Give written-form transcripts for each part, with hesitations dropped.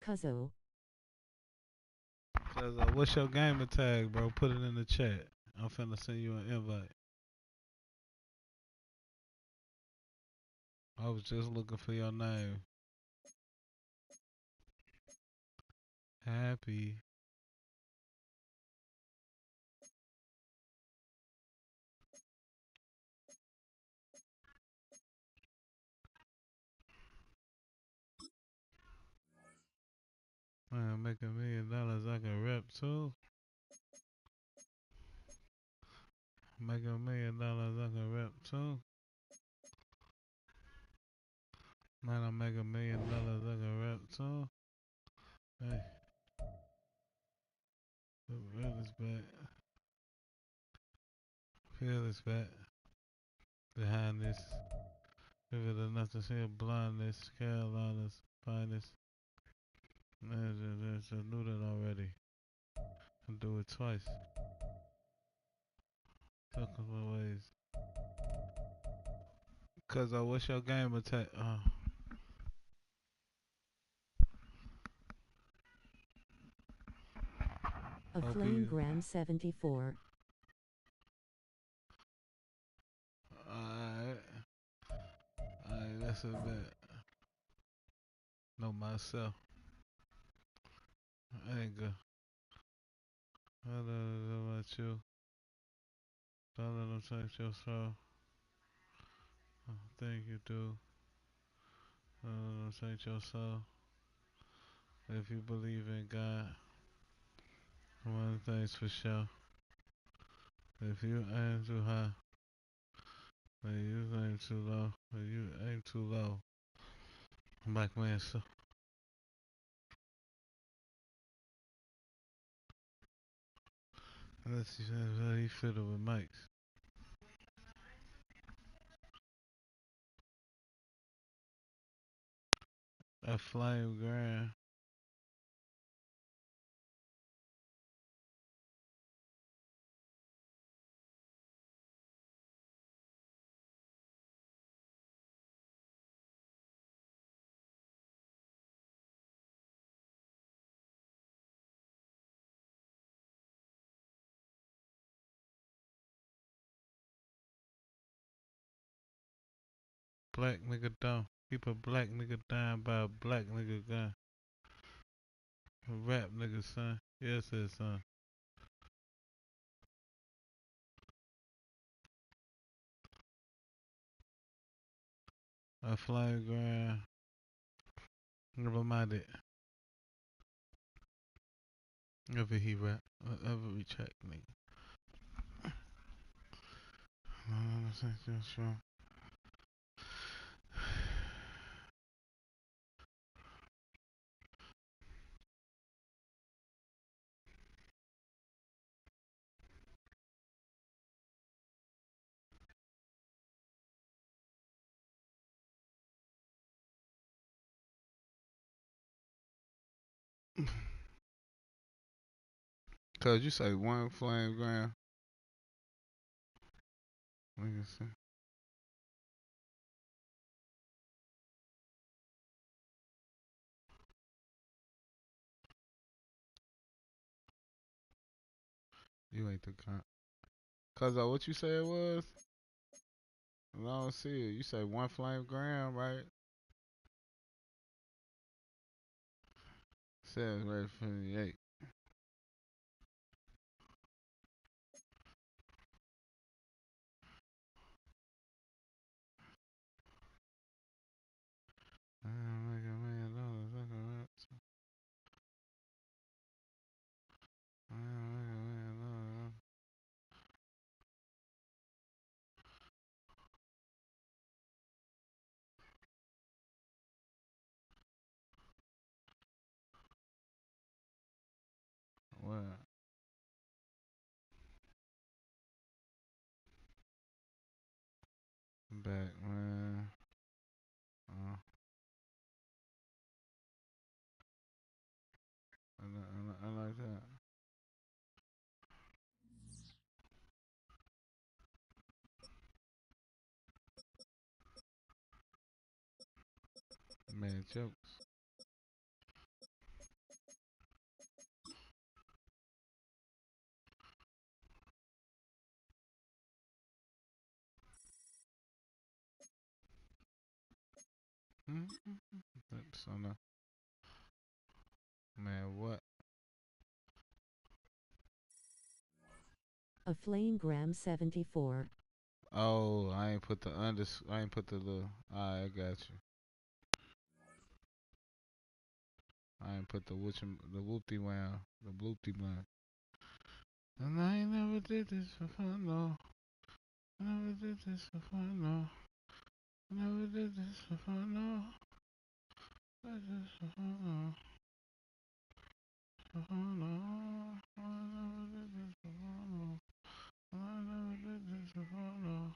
Cuzzo. What's your gamer tag, bro? Put it in the chat. I'm finna send you an invite. I was just looking for your name. Happy. Man, make $1 million, I can rap too. Make $1 million, I can rap too. Man, I make $1 million, I can rap too. Hey, feel this back. Feel this back. Behind this. Vivid enough to see a blindness. Carolina's finest. Man, I knew that already. I do it twice. Talk about ways. Cause what's your game attack? A Hope you. Flamegram 74. Alright. Alright, that's a bit. Know myself. I ain't good. I don't know about you. Don't let them take your soul. I think you do. Don't let them take your soul. If you believe in God, one thing's for sure. If you aim too high, then you aim too low. If you aim too low, black man, so. Let's see how you fit it with mics. A flame grand. Black nigga down. Keep a black nigga down by a black nigga gun. A rap nigga, son. Yes, it, son. A flame grand. Never mind it. Every he rap. Every track, nigga. Cause you say one flame grand. Nigga say. You ain't the con. Cause what you say it was? I don't see it. You say one flame grand, right? Says right 58. I make $1 million. I can rap. I make $1 million. What? Back, man. Uh, I like that. Man, jokes. Mm-hmm. So no, man, what? A flamegram 74. Oh, I ain't put the I ain't put the little. Alright, I got you. I ain't put the the whoopty wow, the bloopty one. And I ain't never did this for fun, no. I never did this for fun, no. I never did this for fun, no. Did this for fun, no. For fun, no. I never did this for fun, no. I never did this for fun, no.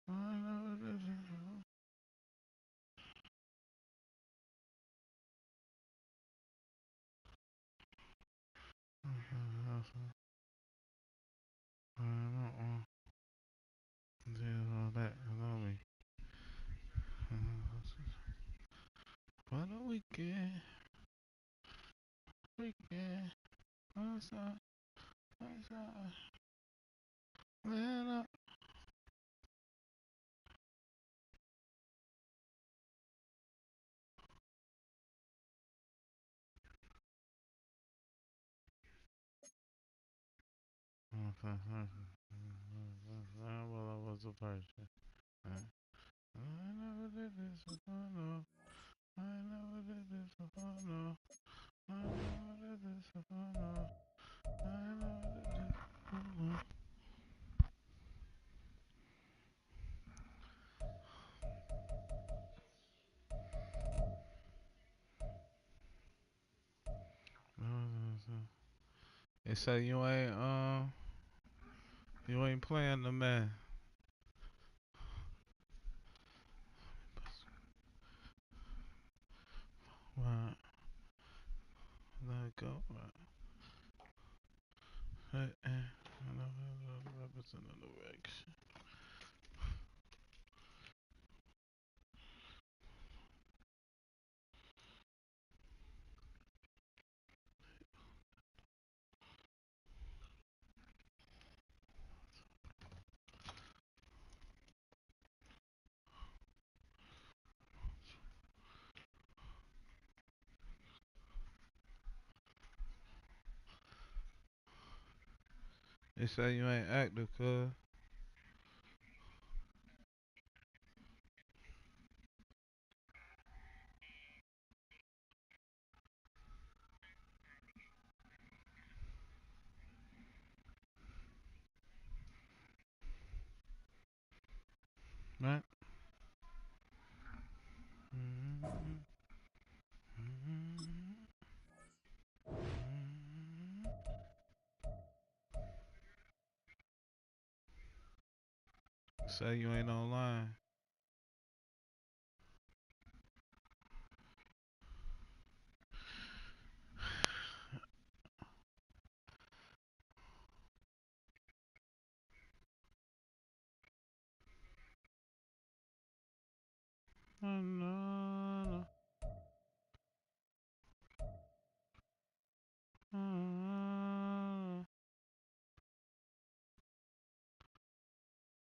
I never did this for fun. I don't want to do all that, you know me. For the weekend, outside, outside, man up. Well, I was a person. I never did this before, no. I never did this before, no. I never did this before, no. I never did this before, no. They say you ain't playing the man. Right, let it go. Right. Hey, I never represent the direction. They say you ain't active, cuz. Right? Mm-hmm. Mm-hmm. Mm-hmm. Say you ain't online. Oh, no, no.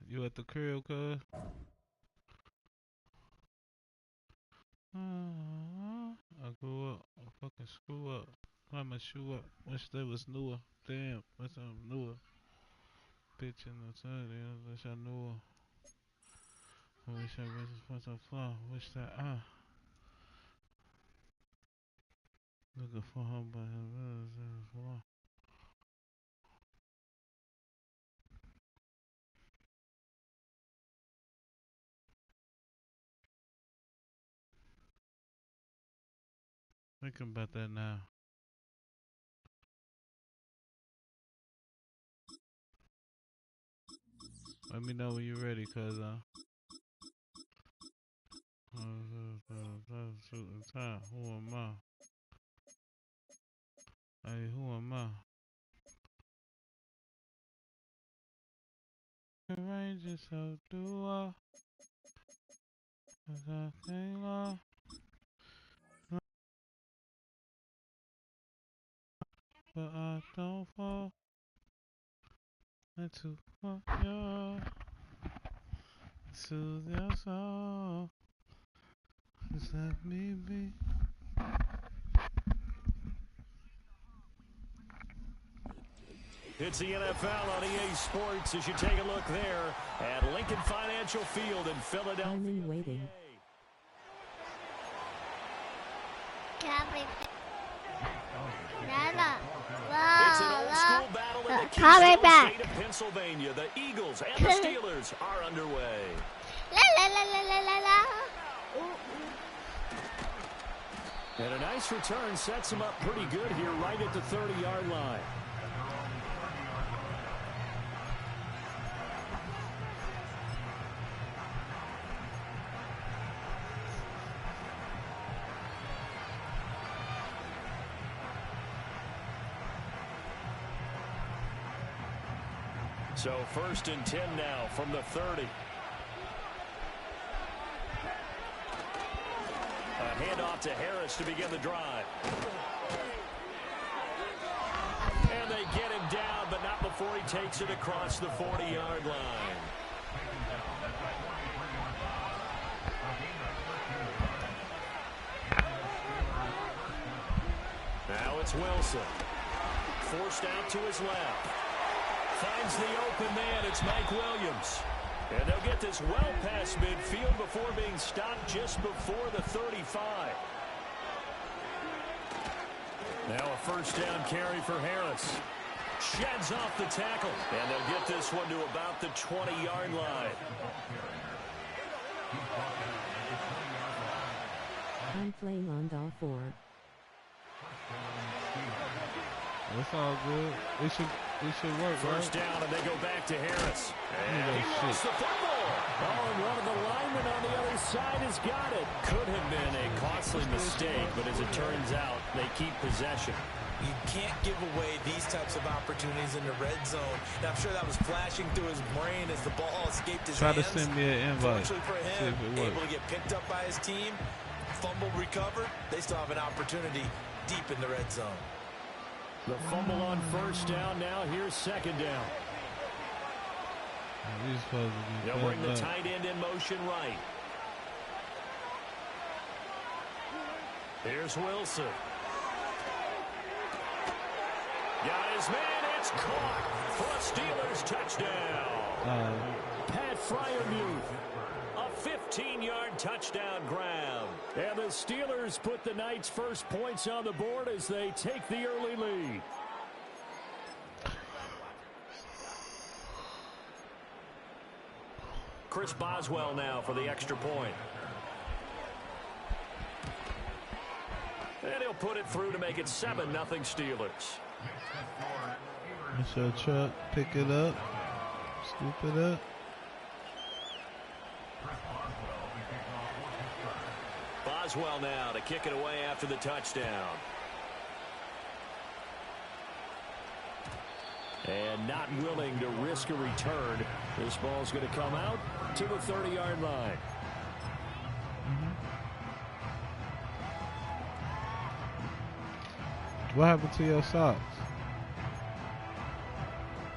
You at the crib, cuz? I grew up. I fucking screw up. Climb my shoe up. Wish they was newer. Damn, wish I'm newer. Bitch in the sun, wish I knew her. I wish I was a flaw. Wish that looking for her, but her flaw. Thinking about that now. Let me know when you're ready, cuz shooting time. Who am I? Hey, who am I? Arrange so do I. 'Cause I can't lie. But I don't fall into what you're. Soothe your soul. Just let me be. It's the NFL on EA Sports as you take a look there at Lincoln Financial Field in Philadelphia. Time in waiting. It's an old school battle in the Keystone State of Pennsylvania. The Eagles and the Steelers are underway. And a nice return sets them up pretty good here right at the 30-yard line. So 1st and 10 now from the 30. A handoff to Harris to begin the drive. And they get him down, but not before he takes it across the 40-yard line. Now it's Wilson. Forced out to his left. Finds the open man. It's Mike Williams. And they'll get this well past midfield before being stopped just before the 35. Now a first down carry for Harris. Sheds off the tackle. And they'll get this one to about the 20-yard line. I'm playing on all 4. That's all good. It should work, First right? down, and they go back to Harris. And he lost the football. Oh, and one of the linemen on the other side has got it. Could have been a costly mistake, but as it turns out, they keep possession. You can't give away these types of opportunities in the red zone. And I'm sure that was flashing through his brain as the ball escaped his hands. Try to send me an invite. Fortunately for him, able to get picked up by his team, fumble recovered. They still have an opportunity deep in the red zone. The fumble on first down. Now here's second down. They'll bring the tight end in motion right. Here's Wilson. Got his man. It's caught for a Steelers touchdown. Pat Fryermuth. A 15-yard touchdown grab. And the Steelers put the Knights' first points on the board as they take the early lead. Chris Boswell now for the extra point. And he'll put it through to make it 7-0 Steelers. Michelle Truck, pick it up, scoop it up. Boswell now to kick it away after the touchdown. And not willing to risk a return. This ball's going to come out to the 30-yard line. What happened to your socks?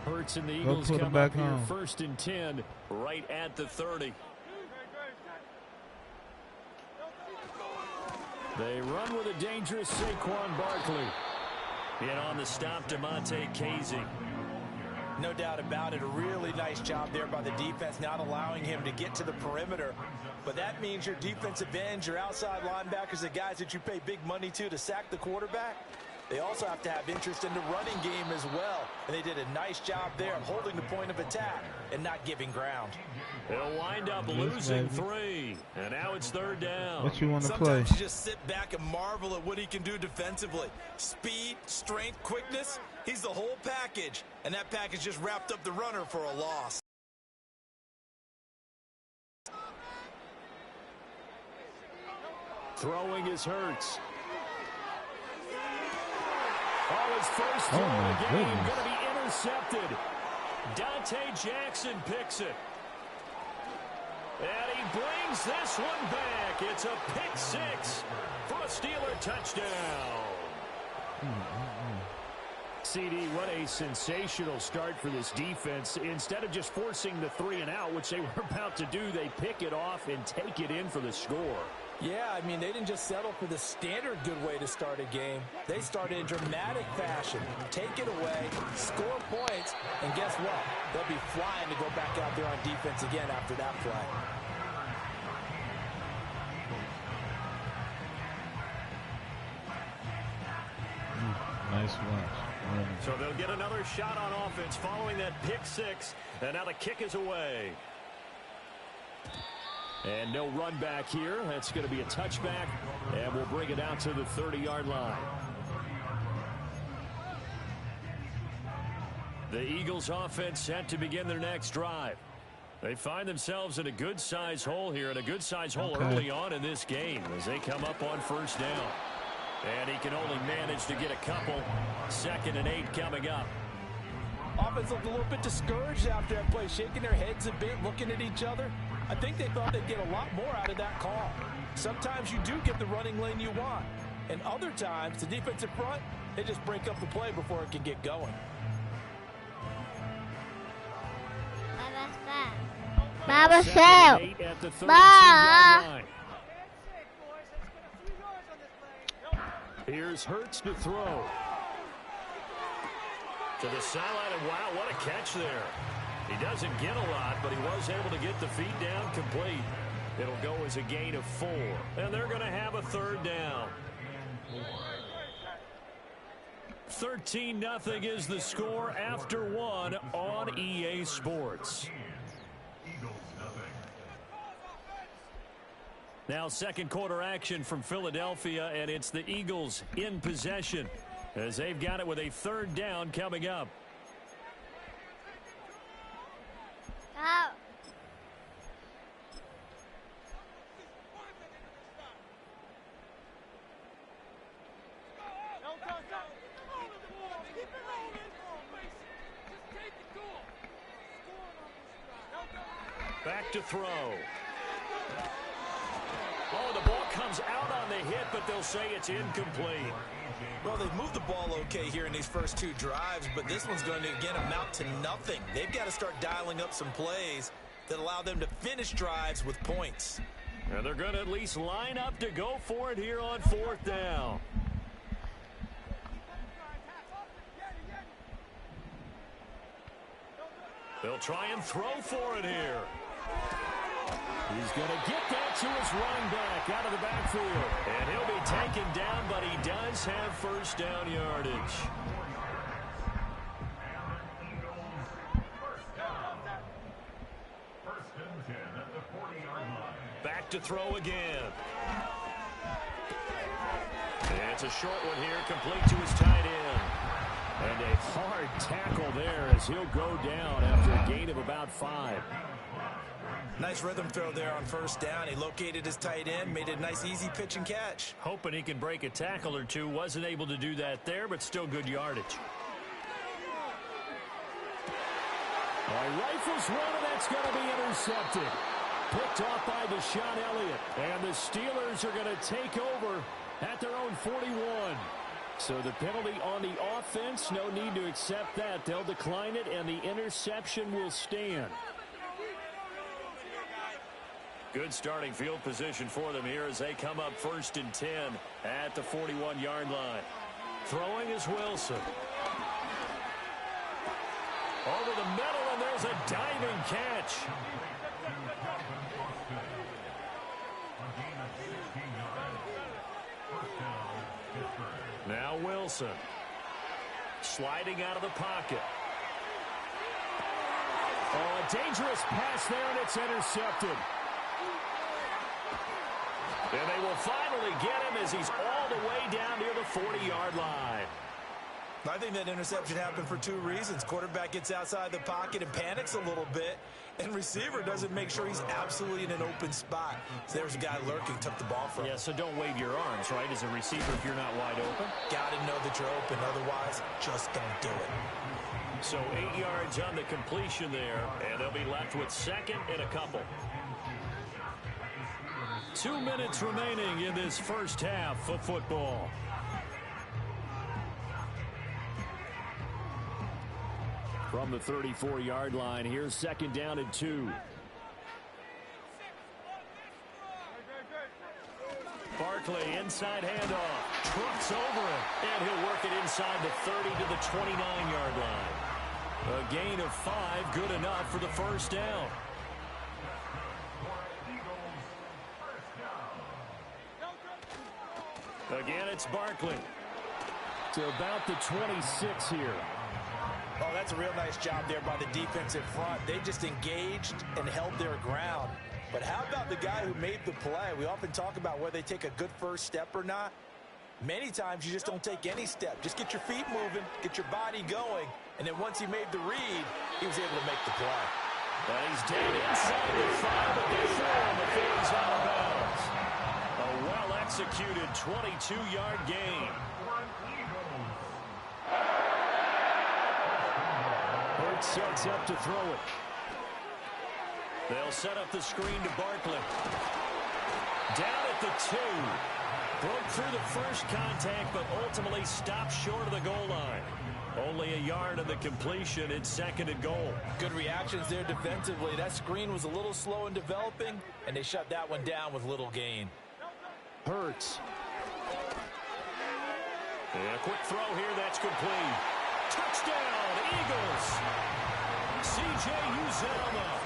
Hurts and the Eagles come up here 1st and 10 right at the 30. They run with a dangerous Saquon Barkley. And on the stop, DeMonte Casey. No doubt about it. A really nice job there by the defense, not allowing him to get to the perimeter. But that means your defensive ends, your outside linebackers, the guys that you pay big money to sack the quarterback, they also have to have interest in the running game as well. And they did a nice job there of holding the point of attack and not giving ground. They'll wind up losing 3. And now it's 3rd down. What you want to play? Sometimes you just sit back and marvel at what he can do defensively. Speed, strength, quickness. He's the whole package. And that package just wrapped up the runner for a loss. Throwing is Hurts. His first throw of the game going to be intercepted. Dante Jackson picks it. And he brings this one back. It's a pick 6 for a Steeler touchdown. CD, what a sensational start for this defense. Instead of just forcing the 3 and out, which they were about to do, they pick it off and take it in for the score. Yeah, I mean, they didn't just settle for the standard good way to start a game. They started in dramatic fashion. Take it away, score points, and guess what? They'll be flying to go back out there on defense again after that play. Nice watch. So they'll get another shot on offense following that pick six, and now the kick is away. And no run back here. That's going to be a touchback, and we'll bring it out to the 30-yard line. The Eagles offense set to begin their next drive. They find themselves in a good-sized hole here, and a good-sized hole early on in this game as they come up on first down. And he can only manage to get a couple. 2nd and 8 coming up. Offense looked a little bit discouraged after that play, shaking their heads a bit, looking at each other. I think they thought they'd get a lot more out of that call. Sometimes you do get the running lane you want. And other times, the defensive front, they just break up the play before it can get going. Baba Phil. Bye. Here's Hurts to throw. To the sideline, and wow, what a catch there. He doesn't get a lot, but he was able to get the feet down complete. It'll go as a gain of 4, and they're going to have a 3rd down. 13-0 is the score after 1 on EA Sports. Now 2nd quarter action from Philadelphia, and it's the Eagles in possession as they've got it with a 3rd down coming up. Go. Back to throw. Oh, the ball comes out on the hit, but they'll say it's incomplete. Well, they've moved the ball okay here in these first 2 drives, but this one's going to, again, amount to nothing. They've got to start dialing up some plays that allow them to finish drives with points. And they're going to at least line up to go for it here on 4th down. They'll try and throw for it here. He's going to get that to his running back out of the backfield. And he'll be taken down, but he does have 1st down yardage. Back to throw again. And it's a short one here, complete to his tight end. And a hard tackle there as he'll go down after a gain of about 5. Nice rhythm throw there on 1st down. He located his tight end, made a nice easy pitch and catch. Hoping he can break a tackle or two. Wasn't able to do that there, but still good yardage. Rifles one, and that's going to be intercepted. Picked off by Deshaun Elliott. And the Steelers are going to take over at their own 41. So the penalty on the offense, no need to accept that. They'll decline it, and the interception will stand. Good starting field position for them here as they come up 1st and 10 at the 41-yard line. Throwing is Wilson. Over the middle, and there's a diving catch. Now Wilson. Sliding out of the pocket. Oh, a dangerous pass there, and it's intercepted. And they will finally get him as he's all the way down near the 40-yard line. I think that interception happened for 2 reasons. Quarterback gets outside the pocket and panics a little bit, and receiver doesn't make sure he's absolutely in an open spot. So there's a guy lurking, took the ball from him. Yeah, so don't wave your arms, right, as a receiver if you're not wide open. Got to know that you're open, otherwise just don't do it. So 8 yards on the completion there, and they'll be left with 2nd and a couple. 2 minutes remaining in this first half of football. From the 34-yard line, here's 2nd down and 2. Barkley, inside handoff. Trucks over him, and he'll work it inside the 30 to the 29-yard line. A gain of 5, good enough for the first down. Again, it's Barkley. To about the 26 here. Oh, that's a real nice job there by the defensive front. They just engaged and held their ground. But how about the guy who made the play? We often talk about whether they take a good first step or not. Many times you just don't take any step. Just get your feet moving, get your body going, and then once he made the read, he was able to make the play. And he's down inside the 5, but they throw him the things out of bounds. A well-executed 22-yard gain. Hurts sets up to throw it. They'll set up the screen to Barkley. Down at the 2. Broke through the first contact, but ultimately stopped short of the goal line. Only a yard of the completion. It's 2nd and goal. Good reactions there defensively. That screen was a little slow in developing, and they shut that one down with little gain. Hurts. And a quick throw here. That's complete. Touchdown, Eagles. C.J. Uzomah.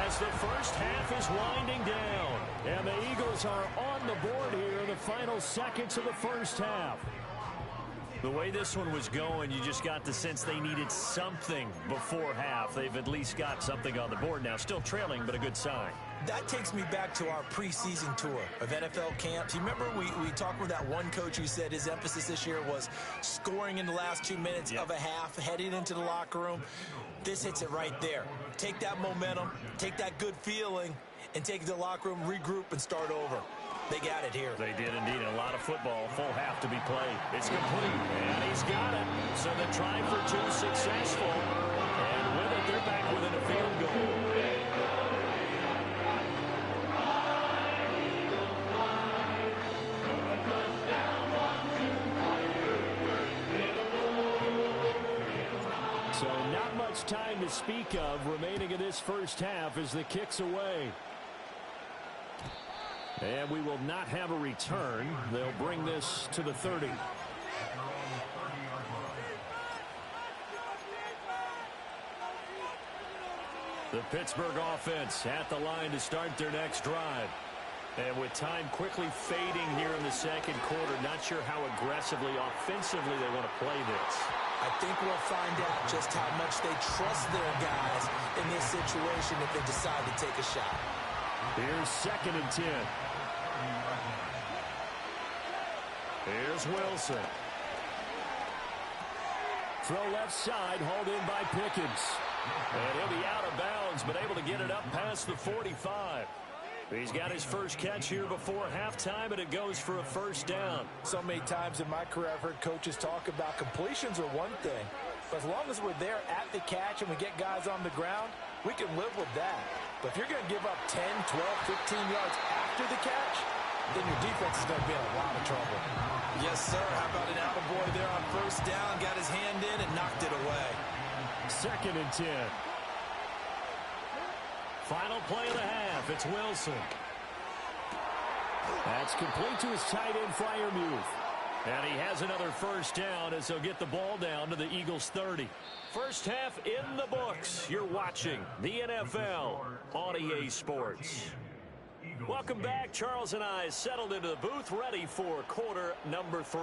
As the first half is winding down. And the Eagles are on the board here in the final seconds of the first half. The way this one was going, you just got the sense they needed something before half. They've at least got something on the board now. Still trailing, but a good sign. That takes me back to our preseason tour of NFL camps. You remember we talked with that one coach who said his emphasis this year was scoring in the last 2 minutes of a half, heading into the locker room. This hits it right there. Take that momentum, take that good feeling, and take it to the locker room, regroup, and start over. They got it here. They did indeed. A lot of football, full half to be played. It's complete, and he's got it. So the try for 2 successful. And with it, they're back within a field goal. So not much time to speak of remaining in this first half as the kick's away. And we will not have a return. They'll bring this to the 30. The Pittsburgh offense at the line to start their next drive. And with time quickly fading here in the second quarter, not sure how aggressively, offensively they want to play this. I think we'll find out just how much they trust their guys in this situation if they decide to take a shot. Here's 2nd and 10. Here's Wilson. Throw left side, hauled in by Pickens. And he'll be out of bounds, but able to get it up past the 45. He's got his first catch here before halftime, and it goes for a first down. So many times in my career I've heard coaches talk about completions are one thing. But as long as we're there at the catch and we get guys on the ground, we can live with that. But if you're going to give up 10, 12, 15 yards after the catch, then your defense is going to be in a lot of trouble. Yes, sir. How about an attaboy there on first down? Got his hand in and knocked it away. 2nd and 10. Final play of the half. It's Wilson. That's complete to his tight end, Freiermuth. And he has another first down as he'll get the ball down to the Eagles' 30. First half in the books. You're watching the NFL on EA Sports. Welcome back. Charles and I settled into the booth, ready for quarter number 3.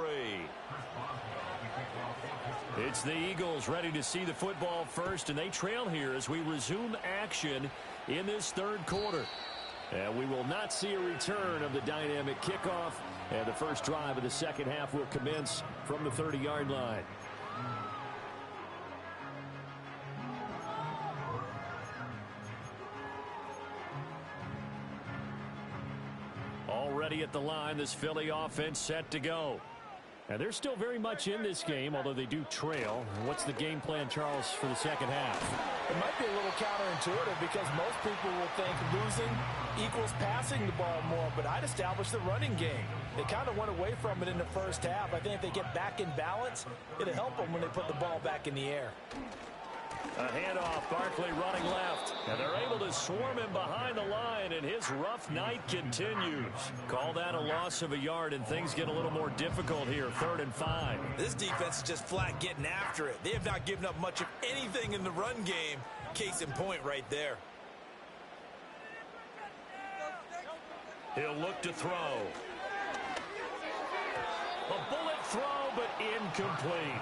It's the Eagles ready to see the football first, and they trail here as we resume action in this third quarter. And we will not see a return of the dynamic kickoff, and the first drive of the second half will commence from the 30-yard line. Already at the line, this Philly offense set to go. And they're still very much in this game, although they do trail. What's the game plan, Charles, for the second half? It might be a little counterintuitive because most people will think losing equals passing the ball more, but I'd establish the running game. They kind of went away from it in the first half. I think if they get back in balance, it'll help them when they put the ball back in the air. A handoff, Barkley running left. And they're able to swarm him behind the line, and his rough night continues. Call that a loss of a yard, and things get a little more difficult here, 3rd and 5. This defense is just flat getting after it. They have not given up much of anything in the run game. Case in point right there. He'll look to throw. A bullet throw, but incomplete.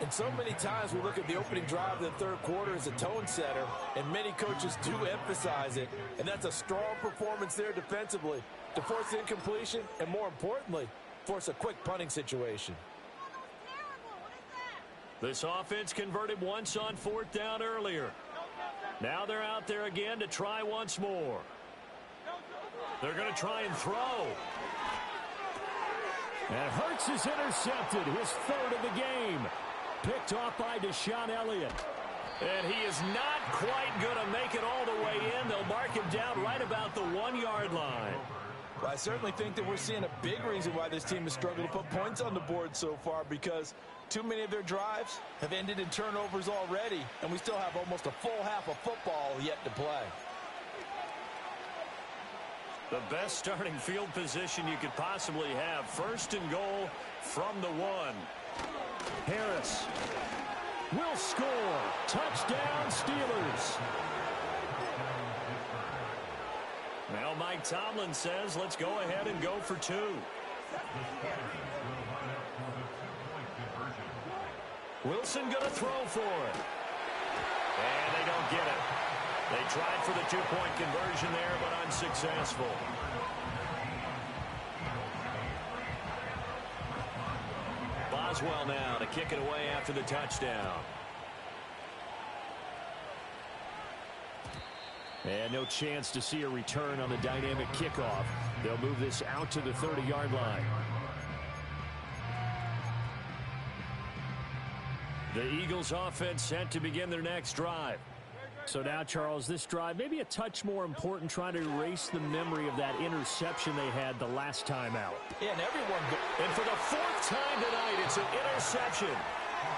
And so many times we look at the opening drive of the third quarter as a tone setter, and many coaches do emphasize it. And that's a strong performance there defensively to force incompletion and, more importantly, force a quick punting situation. This offense converted once on 4th down earlier. Now they're out there again to try once more. They're going to try and throw. And Hurts is intercepted, his 3rd of the game. Picked off by Deshaun Elliott. And he is not quite going to make it all the way in. They'll mark him down right about the 1-yard line. Well, I certainly think that we're seeing a big reason why this team has struggled to put points on the board so far, because too many of their drives have ended in turnovers already, and we still have almost a full half of football yet to play. The best starting field position you could possibly have. 1st and goal from the 1. Harris will score. Touchdown, Steelers. Now Mike Tomlin says, let's go ahead and go for 2. Wilson going to throw for it. And they don't get it. They tried for the 2-point conversion there, but unsuccessful. Boswell now to kick it away after the touchdown. And no chance to see a return on the dynamic kickoff. They'll move this out to the 30-yard line. The Eagles offense set to begin their next drive. So now, Charles, this drive maybe a touch more important, trying to erase the memory of that interception they had the last time out. Yeah, and everyone. And for the 4th time tonight, it's an interception.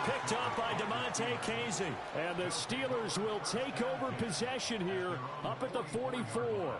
Picked up by DeMonte Casey. And the Steelers will take over possession here up at the 44.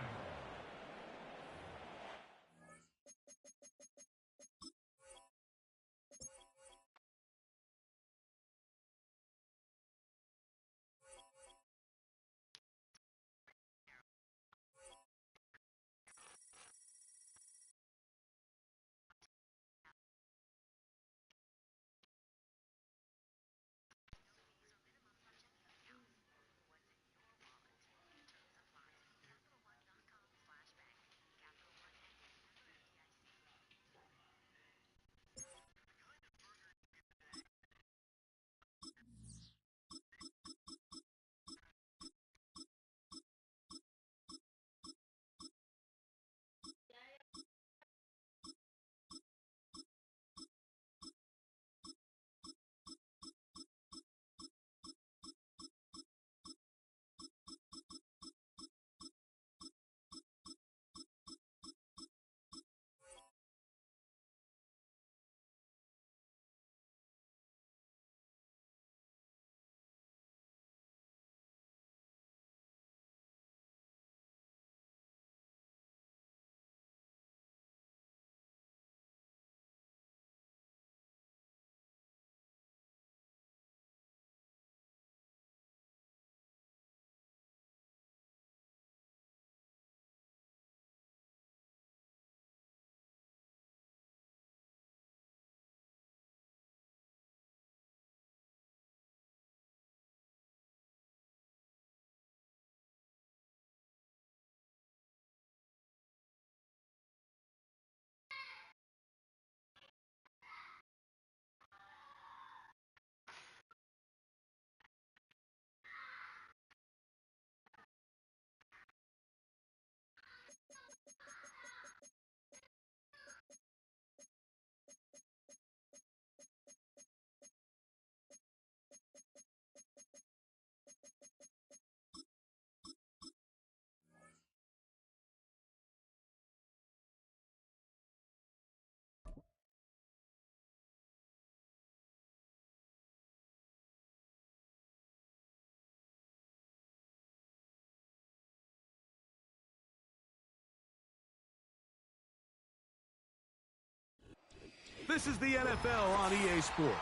This is the NFL on EA Sports,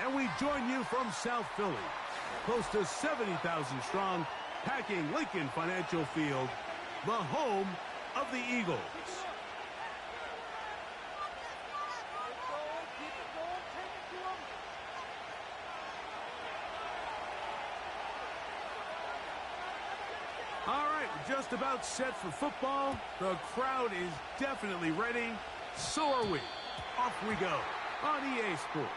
and we join you from South Philly, close to 70,000 strong, packing Lincoln Financial Field, the home of the Eagles. All right, we're just about set for football. The crowd is definitely ready. So are we. Off we go on EA Sports.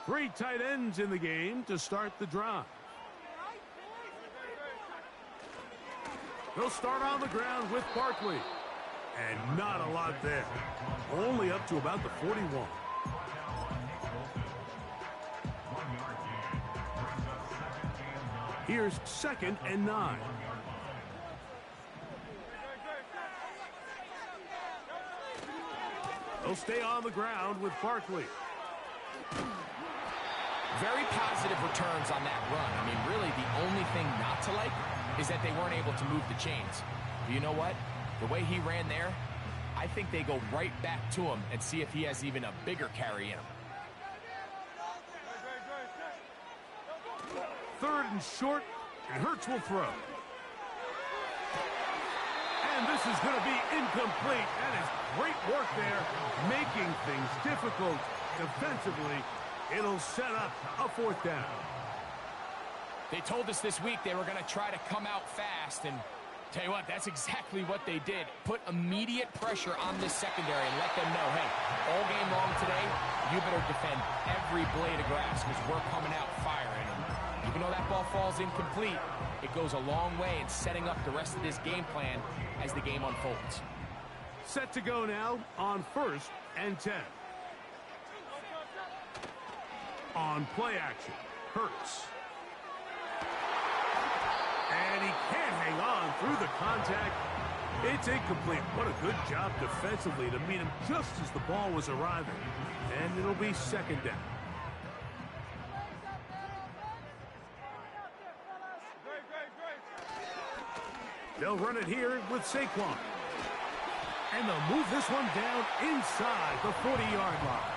Three tight ends in the game to start the drive. They'll start on the ground with Barkley. And not a lot there. Only up to about the 41. Here's 2nd and 9. They'll stay on the ground with Barkley. Very positive returns on that run. I mean, really, the only thing not to like is that they weren't able to move the chains. But you know what? The way he ran there, I think they go right back to him and see if he has even a bigger carry in him. 3rd and short, and Hurts will throw. And this is going to be incomplete. That is great work there, making things difficult defensively. It'll set up a 4th down. They told us this week they were going to try to come out fast, and tell you what, that's exactly what they did. Put immediate pressure on this secondary and let them know, hey, all game long today, you better defend every blade of grass because we're coming out firing. And even though that ball falls incomplete, it goes a long way in setting up the rest of this game plan as the game unfolds. Set to go now on 1st and 10. On play action, Hurts. And he can't hang on through the contact. It's incomplete. What a good job defensively to meet him just as the ball was arriving. And it'll be 2nd down. They'll run it here with Saquon. And they'll move this one down inside the 40-yard line.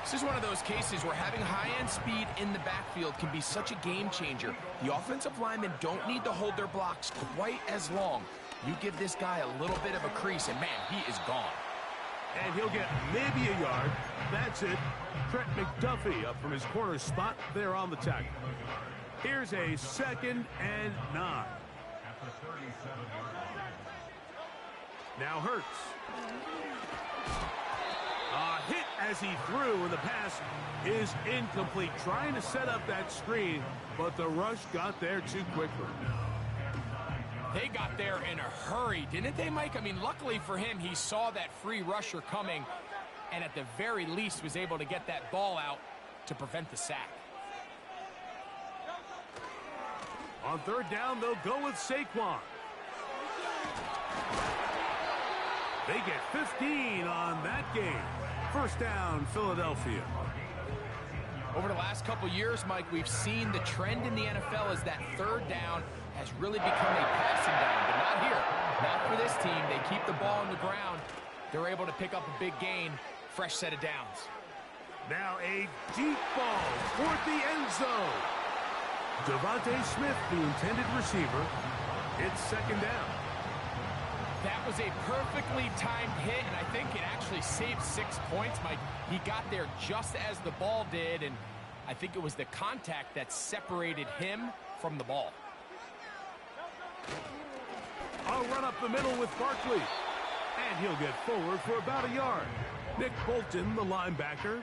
This is one of those cases where having high-end speed in the backfield can be such a game changer. The offensive linemen don't need to hold their blocks quite as long. You give this guy a little bit of a crease, and man, he is gone. And he'll get maybe a yard. That's it. Trent McDuffie up from his corner spot there on the tackle. Here's a 2nd and 9. Now Hurts. A hit as he threw, and the pass is incomplete. Trying to set up that screen, but the rush got there too quickly. They got there in a hurry, didn't they, Mike? I mean, luckily for him, he saw that free rusher coming, and at the very least was able to get that ball out to prevent the sack. On 3rd down, they'll go with Saquon. They get 15 on that game. 1st down, Philadelphia. Over the last couple years, Mike, we've seen the trend in the NFL is that 3rd down has really become a passing down, but not here. Not for this team. They keep the ball on the ground. They're able to pick up a big gain. Fresh set of downs. Now a deep ball toward the end zone. Devontae Smith, the intended receiver. It's 2nd down. That was a perfectly timed hit, and I think it actually saved 6 points, Mike. He got there just as the ball did, and I think it was the contact that separated him from the ball. I'll run up the middle with Barkley, and he'll get forward for about a yard. Nick Bolton, the linebacker,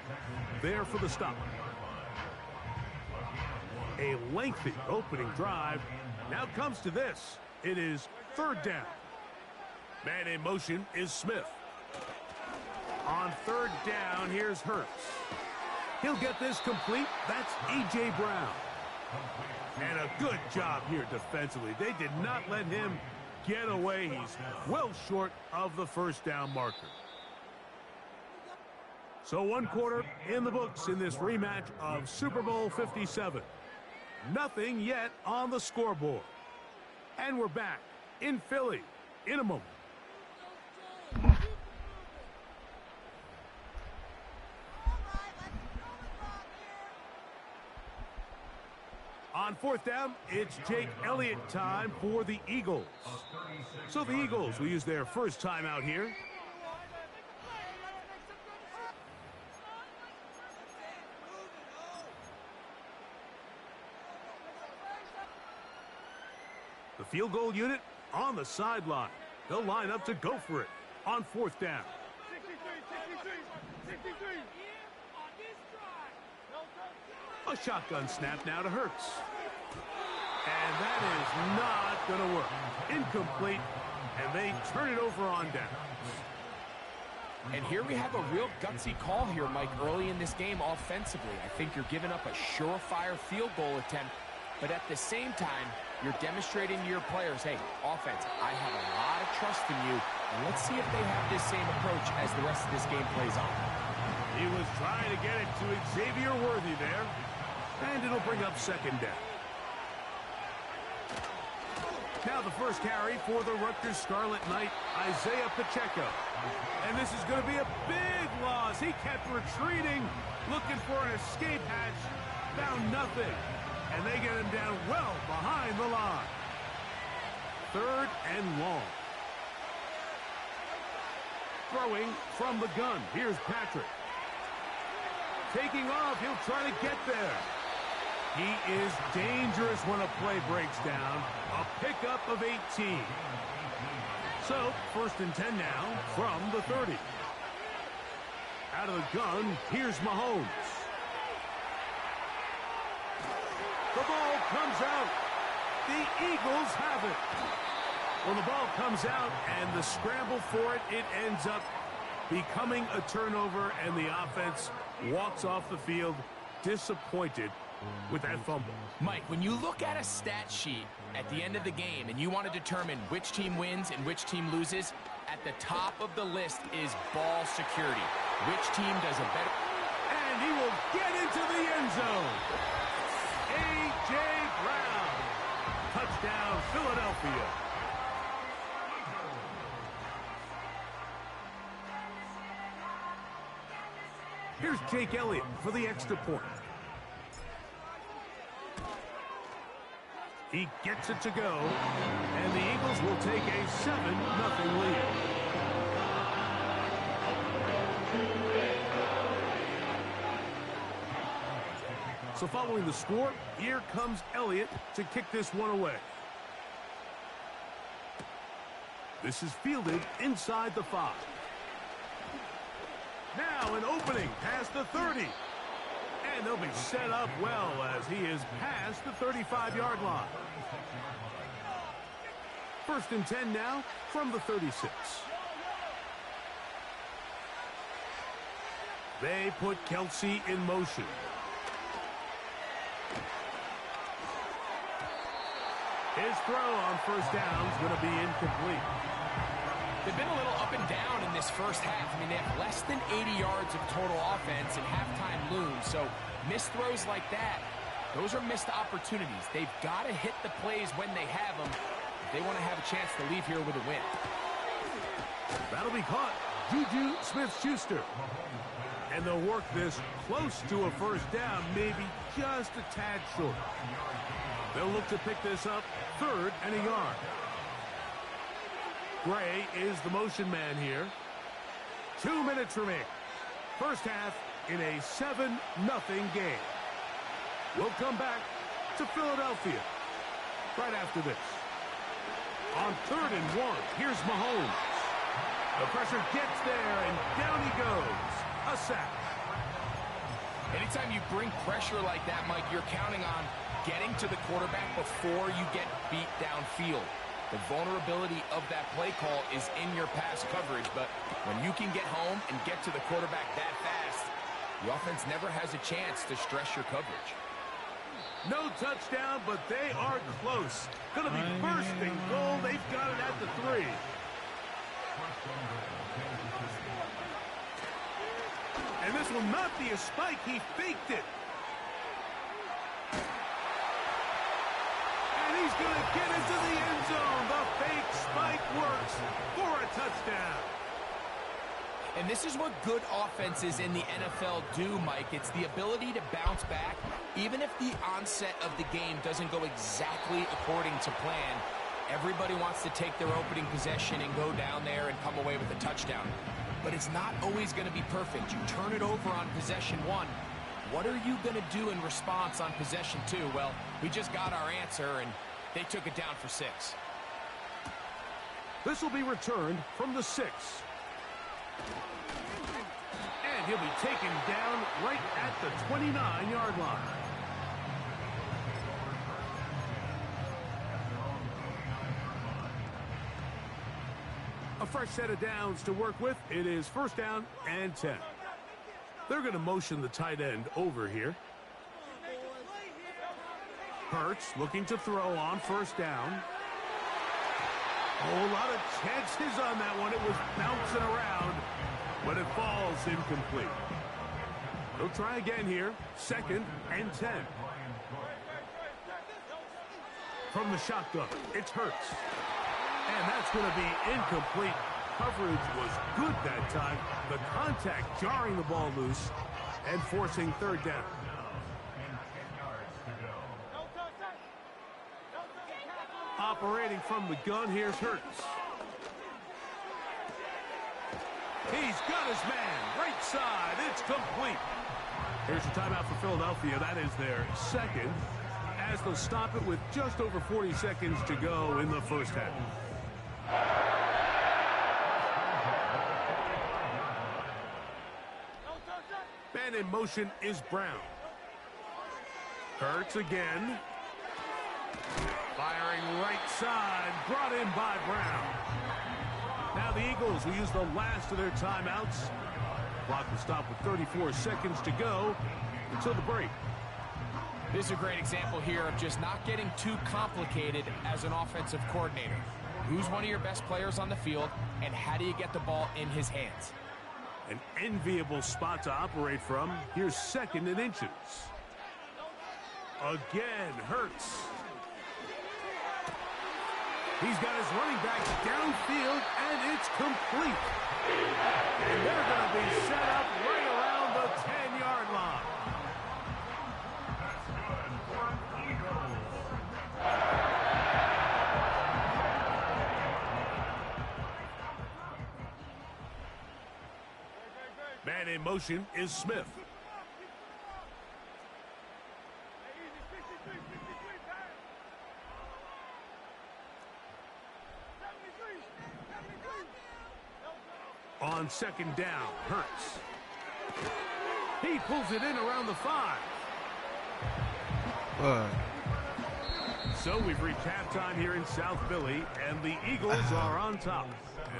there for the stop. A lengthy opening drive. Now comes to this. It is 3rd down. Man in motion is Smith. On 3rd down, here's Hurts. He'll get this complete. That's A.J. Brown. And a good job here defensively. They did not let him get away. He's well short of the 1st down marker. So 1 quarter in the books in this rematch of Super Bowl 57. Nothing yet on the scoreboard. And we're back in Philly in a moment. On fourth down, it's Jake Elliott time for the Eagles. So the Eagles will use their first time out here. The field goal unit on the sideline. They'll line up to go for it on fourth down. A shotgun snap now to Hurts. And that is not going to work. Incomplete, and they turn it over on downs. And here we have a real gutsy call here, Mike, early in this game offensively. I think you're giving up a surefire field goal attempt, but at the same time, you're demonstrating to your players, hey, offense, I have a lot of trust in you, and let's see if they have this same approach as the rest of this game plays on. He was trying to get it to Xavier Worthy there, and it'll bring up second down. Now the first carry for the Rutgers Scarlet Knight, Isaiah Pacheco. And this is going to be a big loss. He kept retreating, looking for an escape hatch, found nothing. And they get him down well behind the line. Third and long. Throwing from the gun. Here's Patrick. Taking off, he'll try to get there. He is dangerous when a play breaks down. A pickup of 18. So, first and 10 now from the 30. Out of the gun, here's Mahomes. The ball comes out. The Eagles have it. Well, the ball comes out, and the scramble for it, it ends up becoming a turnover, and the offense walks off the field disappointed with that fumble. Mike, when you look at a stat sheet at the end of the game and you want to determine which team wins and which team loses, at the top of the list is ball security. Which team does a better... And he will get into the end zone. A.J. Brown. Touchdown, Philadelphia. Here's Jake Elliott for the extra point. He gets it to go, and the Eagles will take a 7-0 lead. So following the score, here comes Elliott to kick this one away. This is fielded inside the 5. Now an opening past the 30. And they'll be set up well as he is past the 35-yard line. First and 10 now from the 36. They put Kelsey in motion. His throw on first down is going to be incomplete. They've been a little up and down in this first half. I mean, they have less than 80 yards of total offense and halftime looms. So missed throws like that, those are missed opportunities. They've got to hit the plays when they have them if they want to have a chance to leave here with a win. That'll be caught. Juju Smith-Schuster. And they'll work this close to a first down, maybe just a tad short. They'll look to pick this up, 3rd and a yard. Gray is the motion man here. 2 minutes remain. First half in a 7-0 game. We'll come back to Philadelphia right after this. On 3rd and 1, here's Mahomes. The pressure gets there, and down he goes. A sack. Anytime you bring pressure like that, Mike, you're counting on getting to the quarterback before you get beat downfield. The vulnerability of that play call is in your pass coverage, but when you can get home and get to the quarterback that fast, the offense never has a chance to stress your coverage. No touchdown, but they are close. Going to be first and goal. They've got it at the 3. And this will not be a spike. He faked it. Get into the end zone. The fake spike works for a touchdown. And this is what good offenses in the NFL do, Mike. It's the ability to bounce back, even if the onset of the game doesn't go exactly according to plan. Everybody wants to take their opening possession and go down there and come away with a touchdown. But it's not always going to be perfect. You turn it over on possession 1. What are you going to do in response on possession 2? Well, we just got our answer, and they took it down for 6. This will be returned from the 6. And he'll be taken down right at the 29-yard line. A fresh set of downs to work with. It is first down and 10. They're going to motion the tight end over here. Hurts looking to throw on first down. Oh, a lot of chances on that one. It was bouncing around, but it falls incomplete. They'll try again here. Second and 10. From the shotgun, it's Hurts. And that's going to be incomplete. Coverage was good that time. The contact jarring the ball loose and forcing third down. Operating from the gun, here's Hurts. He's got his man, right side, it's complete. Here's a timeout for Philadelphia. That is their second, as they'll stop it with just over 40 seconds to go in the first half. Man in motion is Brown. Hurts again. Firing right side, brought in by Brown. Now the Eagles will use the last of their timeouts. Clock will stop with 34 seconds to go until the break. This is a great example here of just not getting too complicated as an offensive coordinator. Who's one of your best players on the field, and how do you get the ball in his hands? An enviable spot to operate from. Here's second and inches. Again, Hurts. He's got his running back downfield, and it's complete. And they're going to be set up right around the 10-yard line. Man in motion is Smith. On second down, Hurts. He pulls it in around the 5. So we've reached halftime here in South Philly, and the Eagles are on top.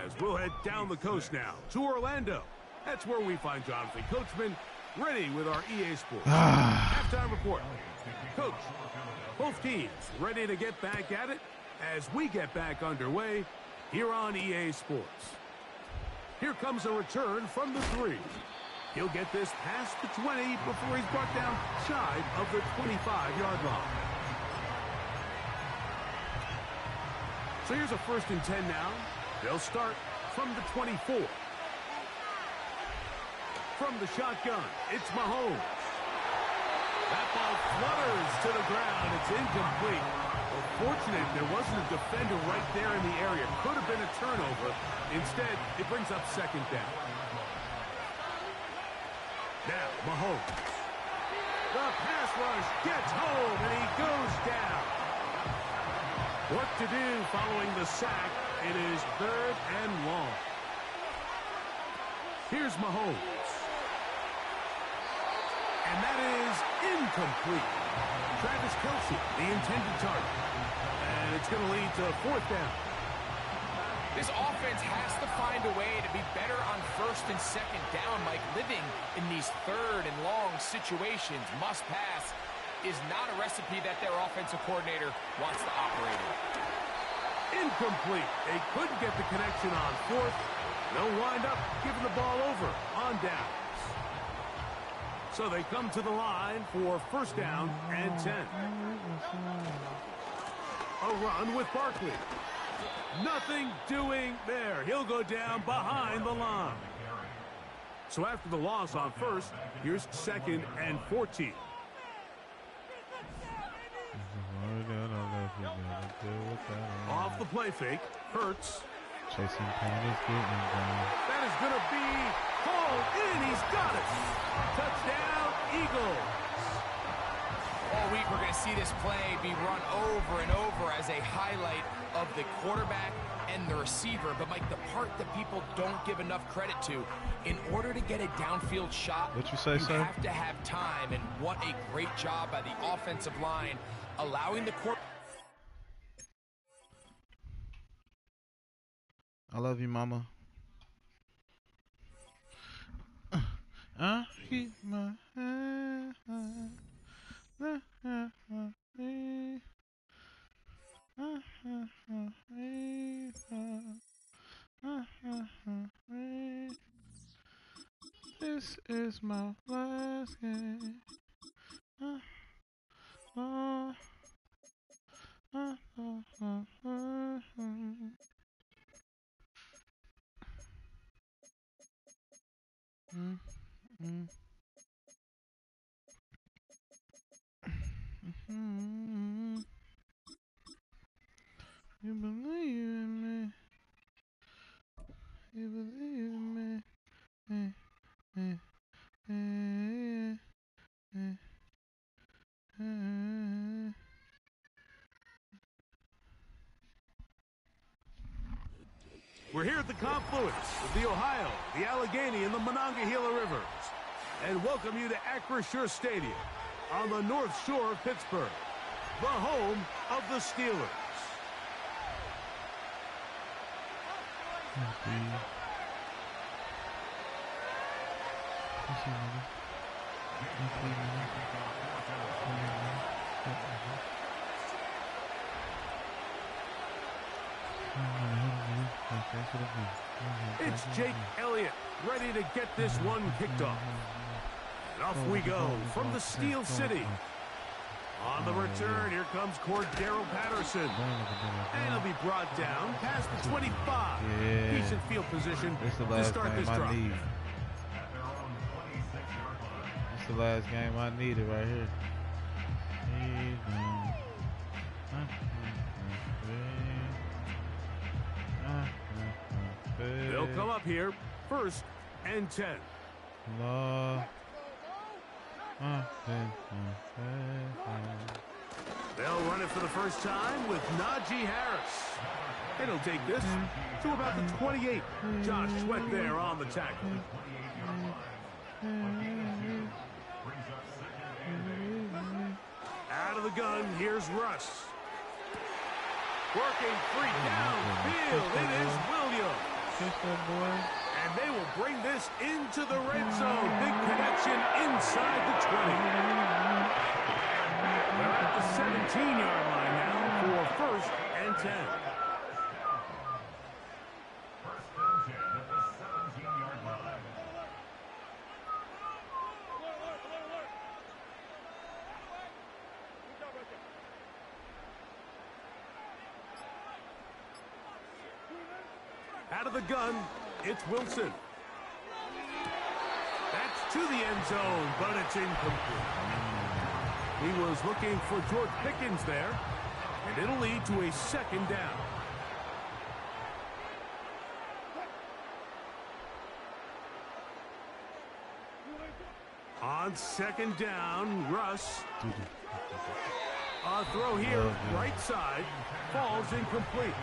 As we'll head down the coast now to Orlando. That's where we find Jonathan Coachman ready with our EA Sports halftime report. Coach, both teams ready to get back at it as we get back underway here on EA Sports. Here comes a return from the 3. He'll get this past the 20 before he's brought down shy of the 25-yard line. So here's a first and 10 now. They'll start from the 24. From the shotgun, it's Mahomes. That ball flutters to the ground. It's incomplete. Well, fortunate there wasn't a defender right there in the area. Could have been a turnover. Instead, it brings up second down. Now, Mahomes. The pass rush gets home, and he goes down. What to do following the sack? It is third and long. Here's Mahomes. And that is incomplete. Travis Kelce, the intended target. And it's going to lead to fourth down. This offense has to find a way to be better on first and second down, Mike. Living in these third and long situations, must pass, is not a recipe that their offensive coordinator wants to operate in. Incomplete. They couldn't get the connection on fourth. They'll wind up giving the ball over on downs. So they come to the line for first down and 10. A run with Barkley. Nothing doing there. He'll go down behind the line. So after the loss on first, here's 2nd and 14. Off the play fake, Hurts. Chasing pain is getting down. That is going to be hauled in. He's got it. Touchdown, Eagles. All week we're going to see this play be run over and over as a highlight of the quarterback and the receiver. But, Mike, the part that people don't give enough credit to, in order to get a downfield shot, what you say, you sir? have to have time. And what a great job by the offensive line, allowing the quarterback. I love you, mama. I keep my head high. This is my last game. You believe in me. You believe in me. We're here at the confluence of the Ohio, the Allegheny, and the Monongahela Rivers, and welcome you to Acrisure Stadium on the North Shore of Pittsburgh, the home of the Steelers. It's Jake Elliott ready to get this one kicked off. And off we go from the Steel City. On the return, here comes Cordero Patterson. And he'll be brought down past the 25. Yeah. Decent field position to start this drive. It's the last game I needed right here. They'll come up here, 1st and 10. They'll run it for the first time with Najee Harris. And he'll take this to about the 28. Josh Sweat there on the tackle. Out of the gun, here's Russ. Working free downfield. It is Williams. And they will bring this into the red zone. Big connection inside the 20. They're at the 17-yard line now for 1st and 10. Out of the gun, it's Wilson. That's to the end zone, but it's incomplete. He was looking for George Pickens there, and it'll lead to a 2nd down. On 2nd down, Russ. A throw here, right side, falls incomplete.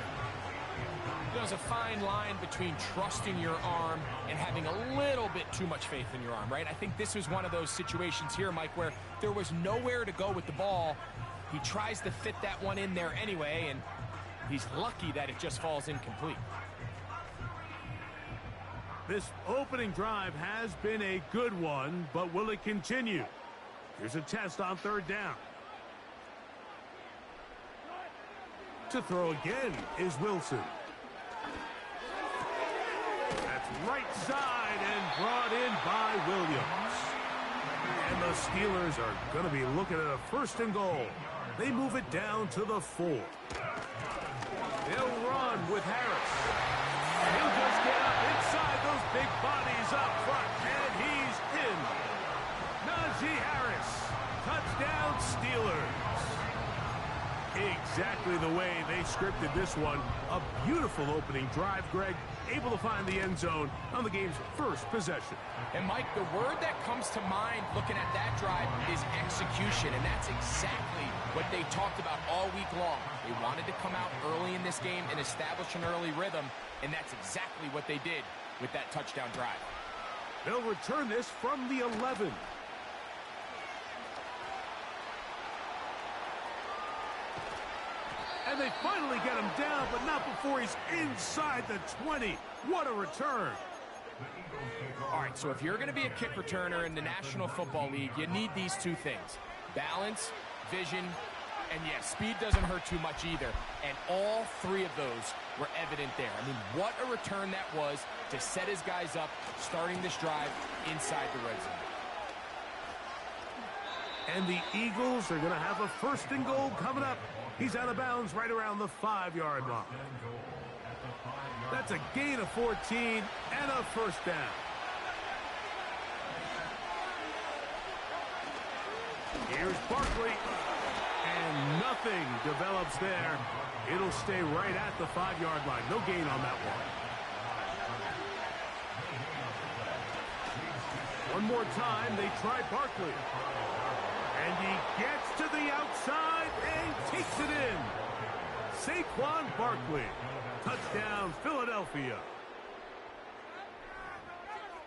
There's a fine line between trusting your arm and having a little bit too much faith in your arm, right? I think this was one of those situations here, Mike, where there was nowhere to go with the ball. He tries to fit that one in there anyway, and he's lucky that it just falls incomplete. This opening drive has been a good one, but will it continue? Here's a test on 3rd down. To throw again is Wilson. That's right side and brought in by Williams. And the Steelers are going to be looking at a 1st and goal. They move it down to the 4. They'll run with Harris. He'll just get up inside those big bodies up front, and he's in. Najee Harris, touchdown Steelers. Exactly the way they scripted this one. A beautiful opening drive, Greg. Able to find the end zone on the game's first possession. And, Mike, the word that comes to mind looking at that drive is execution, and that's exactly what they talked about all week long. They wanted to come out early in this game and establish an early rhythm, and that's exactly what they did with that touchdown drive. They'll return this from the 11. And they finally get him down, but not before he's inside the 20. What a return. All right, so if you're going to be a kick returner in the National Football League, you need these two things: balance, vision, and yeah, speed doesn't hurt too much either. And all three of those were evident there. I mean, what a return that was to set his guys up, starting this drive inside the red zone. And the Eagles are going to have a 1st and goal coming up. He's out of bounds right around the 5-yard line. That's a gain of 14 and a 1st down. Here's Barkley. And nothing develops there. It'll stay right at the 5-yard line. No gain on that one. One more time, they try Barkley. And he gets to the outside and takes it in. Saquon Barkley. Touchdown, Philadelphia.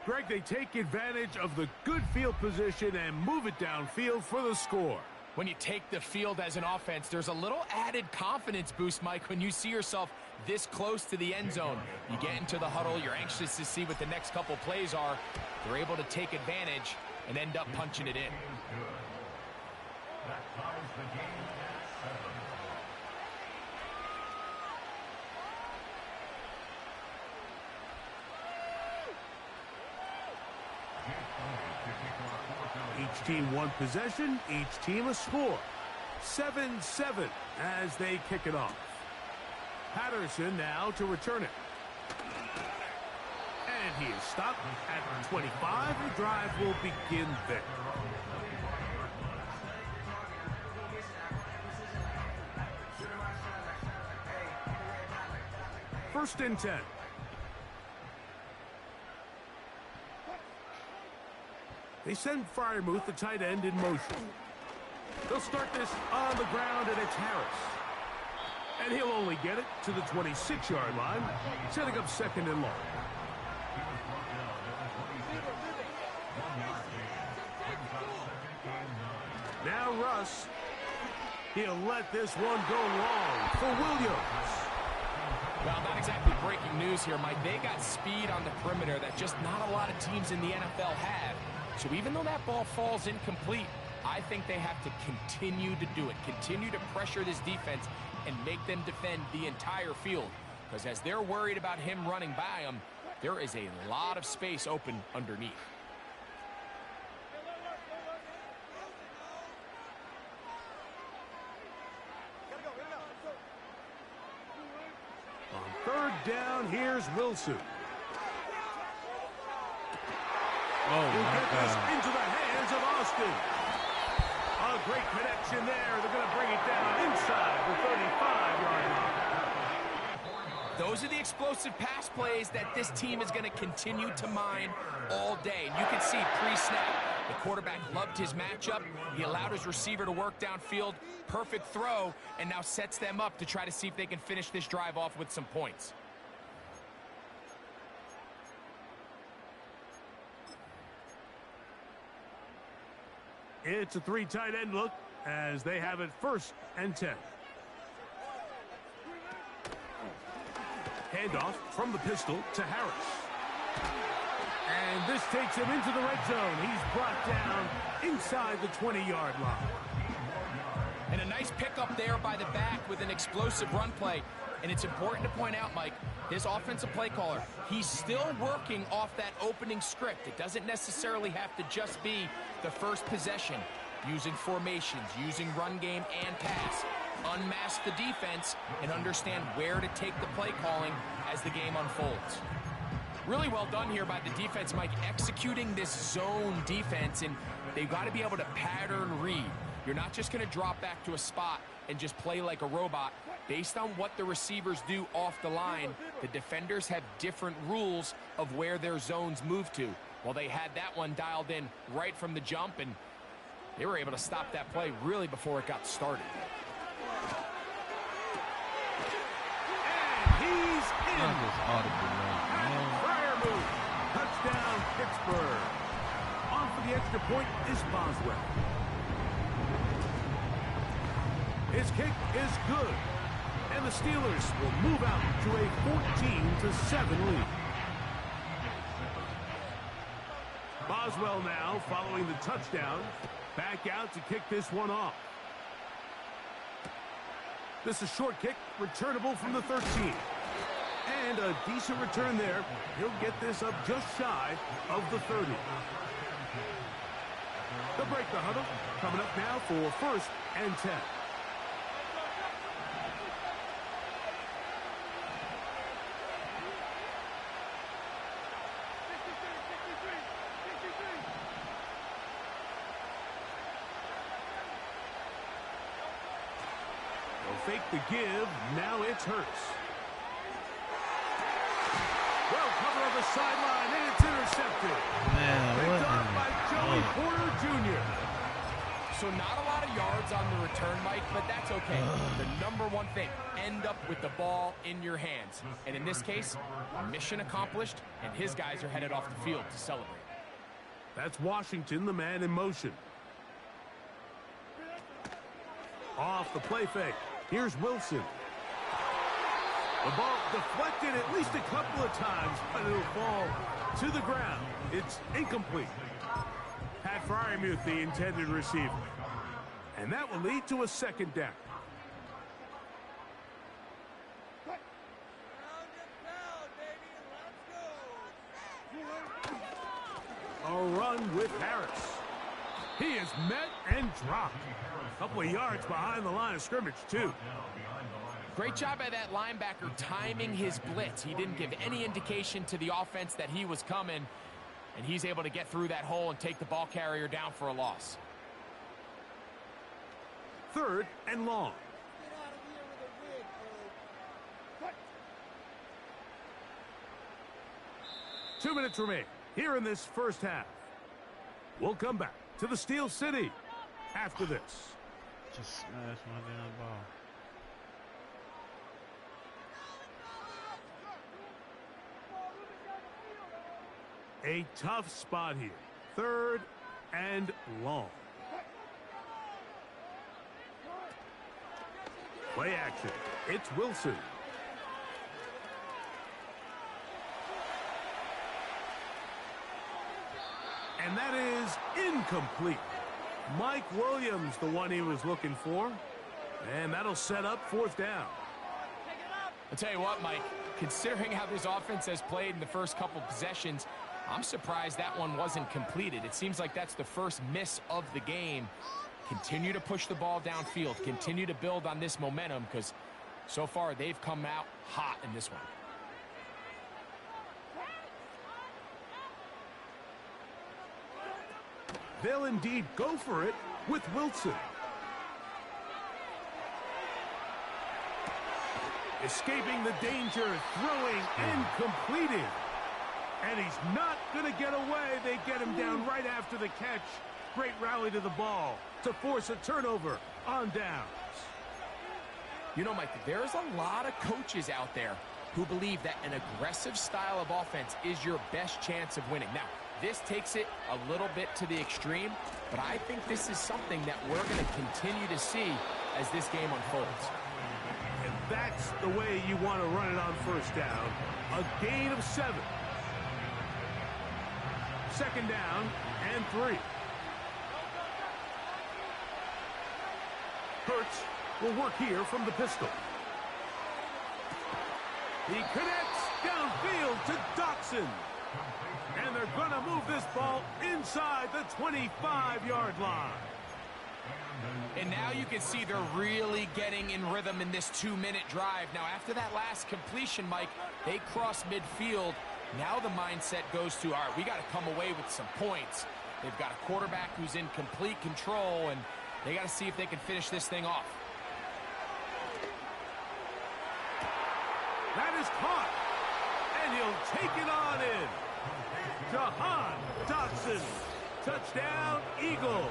Greg, they take advantage of the good field position and move it downfield for the score. When you take the field as an offense, there's a little added confidence boost, Mike, when you see yourself this close to the end zone. You get into the huddle, you're anxious to see what the next couple plays are. They're able to take advantage and end up punching it in. 'Each team one possession, each team a score. 7-7 as they kick it off. Patterson now to return it. And he is stopped at 25. The drive will begin there. First and 10. They send Freiermuth, the tight end, in motion. They'll start this on the ground, and it's Harris. And he'll only get it to the 26-yard line, setting up 2nd and long. Now Russ. He'll let this one go long for Williams. Well, not exactly breaking news here, Mike. They got speed on the perimeter that just not a lot of teams in the NFL have. So even though that ball falls incomplete, I think they have to continue to do it, continue to pressure this defense and make them defend the entire field. Because as they're worried about him running by them, there is a lot of space open underneath. On 3rd down, here's Wilson. Oh, He'll my get this God. into the hands of Austin. A great connection there. They're going to bring it down inside the 35-yard line. Those are the explosive pass plays that this team is going to continue to mine all day. And you can see pre-snap, the quarterback loved his matchup. He allowed his receiver to work downfield. Perfect throw, and now sets them up to try to see if they can finish this drive off with some points. It's a 3 tight end look as they have it 1st and 10. Handoff from the pistol to Harris. And this takes him into the red zone. He's brought down inside the 20-yard line. And a nice pickup there by the back with an explosive run play. And it's important to point out, Mike, his offensive play caller, he's still working off that opening script. It doesn't necessarily have to just be the first possession. Using formations, using run game and pass. unmask the defense, and understand where to take the play calling as the game unfolds. Really well done here by the defense, Mike, executing this zone defense, and they've got to be able to pattern read. You're not just going to drop back to a spot and just play like a robot. Based on what the receivers do off the line, the defenders have different rules of where their zones move to. Well, they had that one dialed in right from the jump, and they were able to stop that play really before it got started. And he's in. Prior move. Touchdown, Pittsburgh. On for the extra point is Boswell. His kick is good. And the Steelers will move out to a 14-7 lead. Boswell now following the touchdown. Back out to kick this one off. This is a short kick, returnable from the 13. And a decent return there. He'll get this up just shy of the 30. They'll break the huddle. Coming up now for 1st and 10. Fake the give. Now it's Hurts. Well, cover on the sideline, and it's intercepted. Picked up by Joey Porter Jr. So not a lot of yards on the return, Mike, but that's okay. The number one thing, end up with the ball in your hands. And in this case, mission accomplished, and his guys are headed off the field to celebrate. That's Washington, the man in motion. Off the play fake. Here's Wilson. The ball deflected at least a couple of times, but it'll fall to the ground. It's incomplete. Pat Fryermuth, the intended receiver. And that will lead to a 2nd down. A run with Harris. He is met and dropped. A couple of yards behind the line of scrimmage, too. Great job by that linebacker timing his blitz. He didn't give any indication to the offense that he was coming, and he's able to get through that hole and take the ball carrier down for a loss. 3rd and long. Two minutes remain here in this first half. We'll come back to the Steel City after this. Just smash my damn ball. A tough spot here. 3rd and long. Play action. It's Wilson. And that is incomplete. Mike Williams, the one he was looking for. And that'll set up 4th down. I'll tell you what, Mike, considering how this offense has played in the first couple possessions, I'm surprised that one wasn't completed. It seems like that's the first miss of the game. Continue to push the ball downfield. Continue to build on this momentum because so far they've come out hot in this one. They'll indeed go for it with Wilson. Escaping the danger, throwing and completing. And he's not going to get away. They get him down right after the catch. Great rally to the ball to force a turnover on downs. You know, Mike, there's a lot of coaches out there who believe that an aggressive style of offense is your best chance of winning. Now, this takes it a little bit to the extreme, but I think this is something that we're going to continue to see as this game unfolds. And that's the way you want to run it on 1st down. A gain of 7. 2nd down and 3. Hurts will work here from the pistol. He connects downfield to Dotson. And they're going to move this ball inside the 25-yard line. And now you can see they're really getting in rhythm in this 2-minute drive. Now, after that last completion, Mike, they cross midfield. Now the mindset goes to, all right, we got to come away with some points. They've got a quarterback who's in complete control, and they got to see if they can finish this thing off. That is caught, and he'll take it on in. Jahan Dotson, touchdown, Eagles.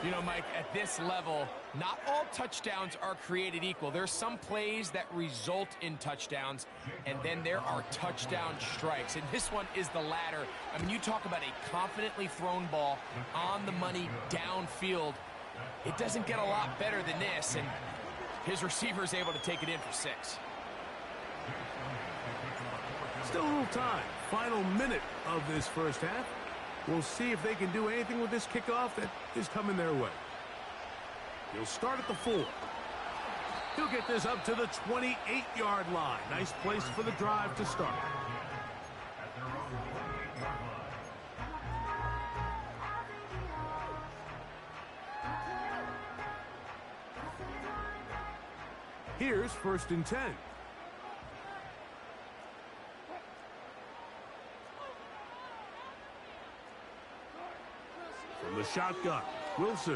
You know, Mike, at this level, not all touchdowns are created equal. There's some plays that result in touchdowns, and then there are touchdown strikes. And this one is the latter. I mean, you talk about a confidently thrown ball on the money downfield. It doesn't get a lot better than this, and his receiver is able to take it in for 6. Still a little time. Final minute of this first half. We'll see if they can do anything with this kickoff that is coming their way. He'll start at the 4. He'll get this up to the 28-yard line. Nice place for the drive to start. Here's 1st and 10. From the shotgun, Wilson.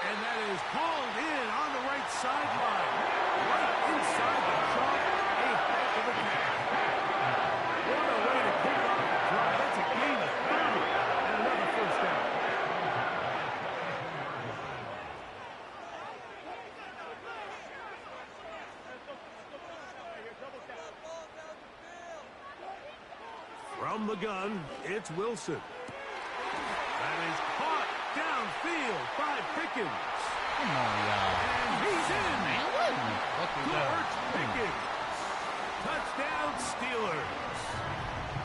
And that is hauled in on the right sideline. Right inside the chalk. A heck of a catch. What a way to kick off the drive. That's a gain of 30 and another first down. From the gun, it's Wilson. That is caught downfield by Pickens. Come on, y'all. And he's in. Fucking George Pickens. Touchdown Steelers.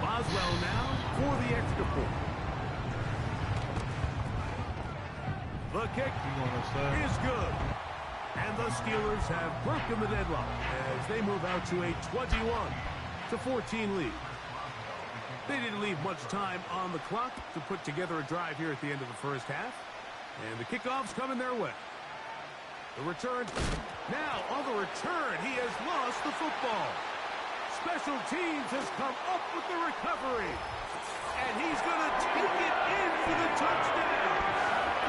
Boswell now for the extra point. The kick is good. And the Steelers have broken the deadlock as they move out to a 21-14 lead. They didn't leave much time on the clock to put together a drive here at the end of the first half. And the kickoff's coming their way. The return. Now, on the return, he has lost the football. Special teams has come up with the recovery. And he's going to take it in for the touchdown.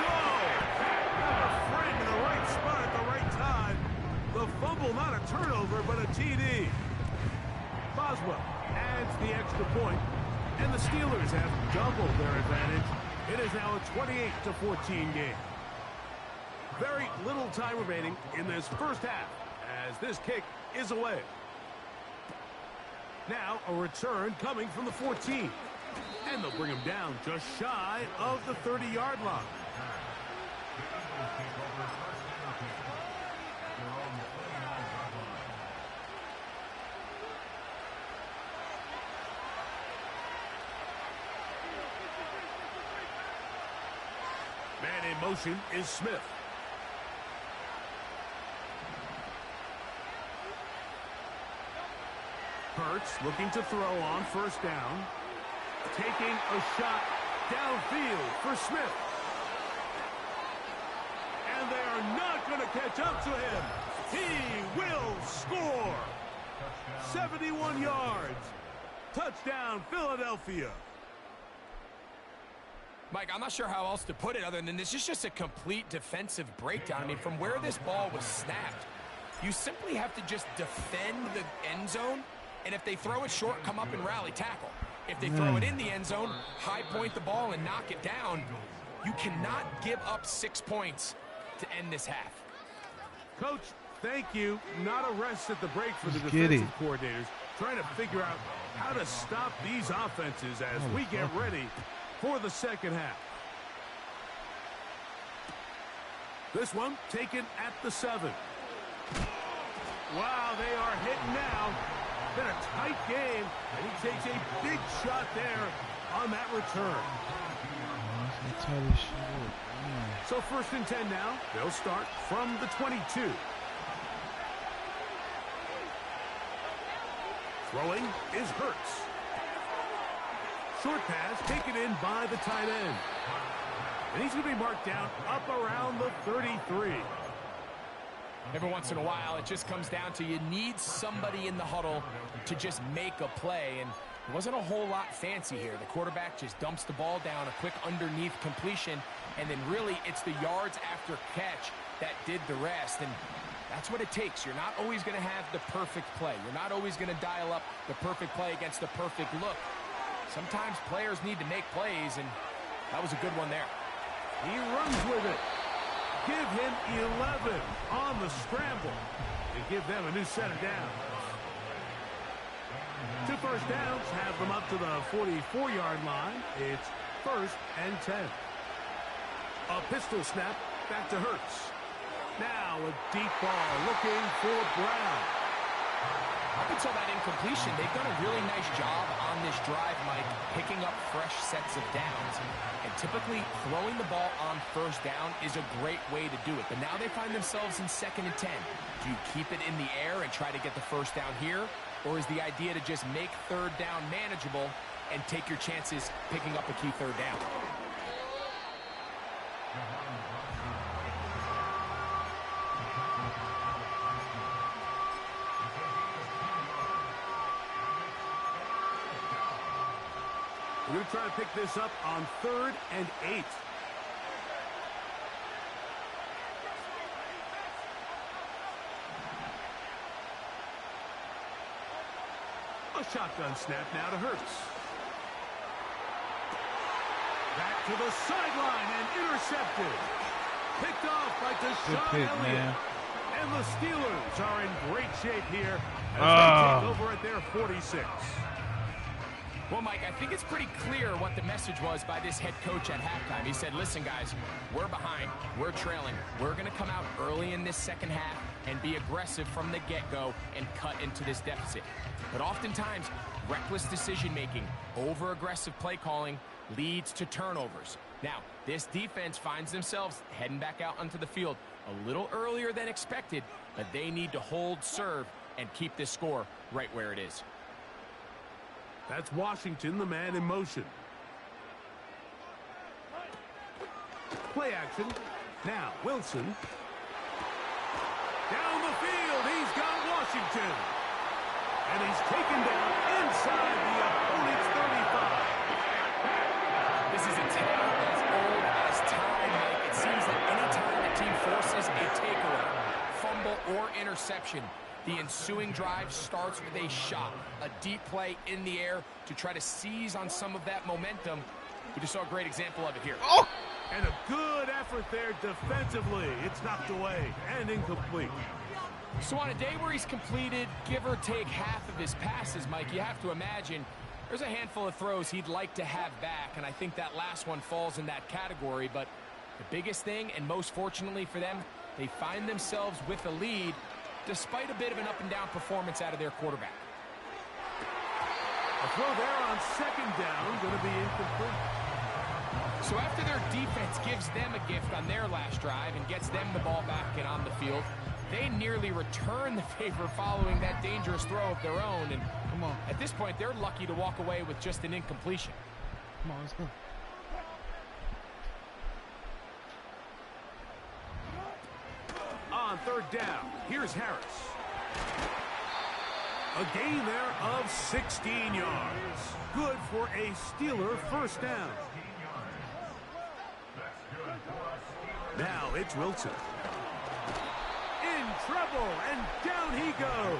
Whoa! Have a friend in the right spot at the right time. The fumble, not a turnover, but a TD. Boswell adds the extra point. And the Steelers have doubled their advantage. It is now a 28-14 game. Very little time remaining in this first half as this kick is away. Now a return coming from the 14. And they'll bring him down just shy of the 30-yard line. Man in motion is Smith. Hurts looking to throw on first down. Taking a shot downfield for Smith. And they are not going to catch up to him. He will score. 71 yards. Touchdown, Philadelphia. Mike, I'm not sure how else to put it other than this is just a complete defensive breakdown. I mean, from where this ball was snapped, you simply have to just defend the end zone, and if they throw it short, come up and rally tackle. If they throw it in the end zone, high point the ball and knock it down. You cannot give up 6 points to end this half. Coach, thank you. Not a rest at the break for the defensive coordinators. Trying to figure out how to stop these offenses as we get ready for the second half. This one taken at the 7. Wow, they are hitting now. Been a tight game, and he takes a big shot there on that return. So 1st and 10 now. They'll start from the 22. Throwing is Hurts. Short pass taken in by the tight end. And he's going to be marked down up around the 33. Every once in a while, it just comes down to you need somebody in the huddle to just make a play. And it wasn't a whole lot fancy here. The quarterback just dumps the ball down, a quick underneath completion, and then really it's the yards after catch that did the rest. And that's what it takes. You're not always going to have the perfect play. You're not always going to dial up the perfect play against the perfect look. Sometimes players need to make plays, and that was a good one there. He runs with it. Give him 11 on the scramble and give them a new set of downs. 2 first downs have them up to the 44-yard line. It's 1st and 10. A pistol snap back to Hurts. Now a deep ball looking for Brown. Up until that incompletion, they've done a really nice job on this drive, Mike, picking up fresh sets of downs. And typically, throwing the ball on 1st down is a great way to do it. But now they find themselves in 2nd and 10. Do you keep it in the air and try to get the 1st down here? Or is the idea to just make 3rd down manageable and take your chances picking up a key 3rd down? We're going to try to pick this up on 3rd and 8. A shotgun snap now to Hurts. Back to the sideline and intercepted. Picked off by Deshaun Elliott. And the Steelers are in great shape here as they take over at their 46. Well, Mike, I think it's pretty clear what the message was by this head coach at halftime. He said, listen, guys, we're behind. We're trailing. We're going to come out early in this second half and be aggressive from the get-go and cut into this deficit. But oftentimes, reckless decision-making, over-aggressive play calling leads to turnovers. Now, this defense finds themselves heading back out onto the field a little earlier than expected, but they need to hold serve and keep this score right where it is. That's Washington, the man in motion. Play action. Now, Wilson. Down the field, he's got Washington. And he's taken down inside the opponent's 35. This is a tale as old as time, Mike. It seems that any time a team forces a takeaway, fumble, or interception, the ensuing drive starts with a shot, a deep play in the air to try to seize on some of that momentum. We just saw a great example of it here. Oh! And a good effort there defensively. It's knocked away and incomplete. So on a day where he's completed, give or take half of his passes, Mike, you have to imagine there's a handful of throws he'd like to have back, and I think that last one falls in that category. But the biggest thing, and most fortunately for them, they find themselves with a lead despite a bit of an up-and-down performance out of their quarterback. A throw there on 2nd down, going to be incomplete. So after their defense gives them a gift on their last drive and gets them the ball back and on the field, they nearly return the favor following that dangerous throw of their own. And come on, at this point, they're lucky to walk away with just an incompletion. Come on, let's go. On 3rd down, here's Harris. A gain there of 16 yards. Good for a Steeler 1st down. Now it's Wilson. In trouble, and down he goes.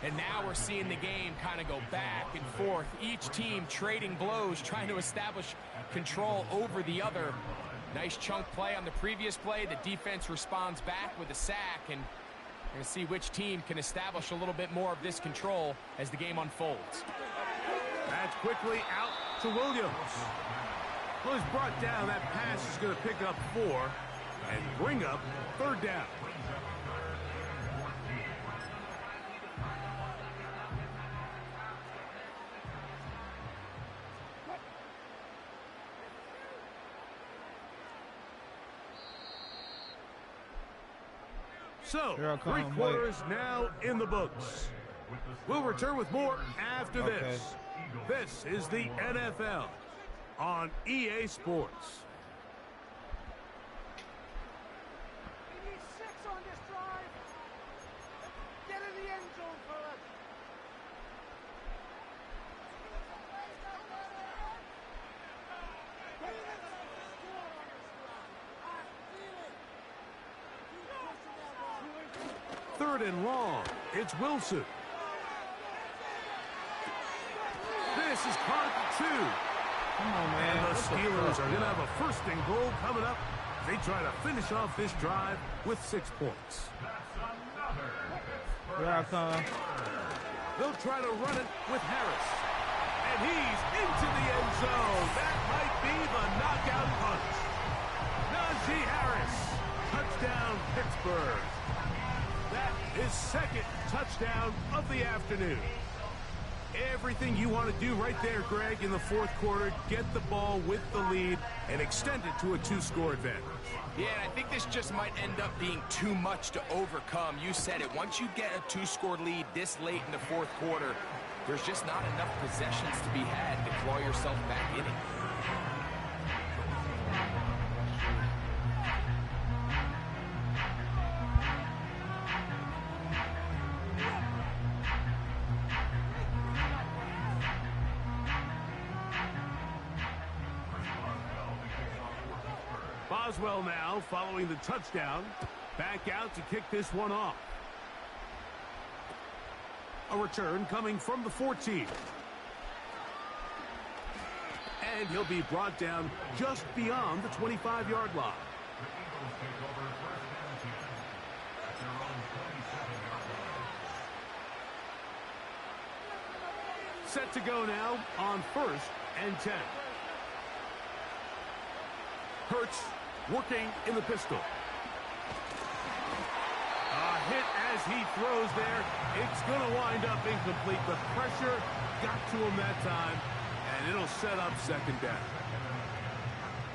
And now we're seeing the game kind of go back and forth. Each team trading blows, trying to establish control over the other. Nice chunk play on the previous play. The defense responds back with a sack, and we're going to see which team can establish a little bit more of this control as the game unfolds. That's quickly out to Williams. Well, he's brought down. That pass is going to pick up 4 and bring up 3rd down. So, 3 quarters now in the books. We'll return with more after this. This is the NFL on EA Sports. We need 6 on this drive. Get in the end zone, fellas. Third and long. It's Wilson. This is caught at the 2. Come on, man. And the Steelers are going to have a first and goal coming up. They try to finish off this drive with 6 points. They'll try to run it with Harris. And he's into the end zone. That might be the knockout punch. Najee Harris. Touchdown, Pittsburgh. That is second touchdown of the afternoon. Everything you want to do right there, Greg, in the fourth quarter, get the ball with the lead and extend it to a 2-score advantage. Yeah, and I think this just might end up being too much to overcome. You said it. Once you get a 2-score lead this late in the fourth quarter, there's just not enough possessions to be had to claw yourself back in it. Boswell now following the touchdown. Back out to kick this one off. A return coming from the 14. And he'll be brought down just beyond the 25-yard line. Set to go now on 1st and 10. Hurts working in the pistol. A hit as he throws there. It's going to wind up incomplete. The pressure got to him that time, and it'll set up second down.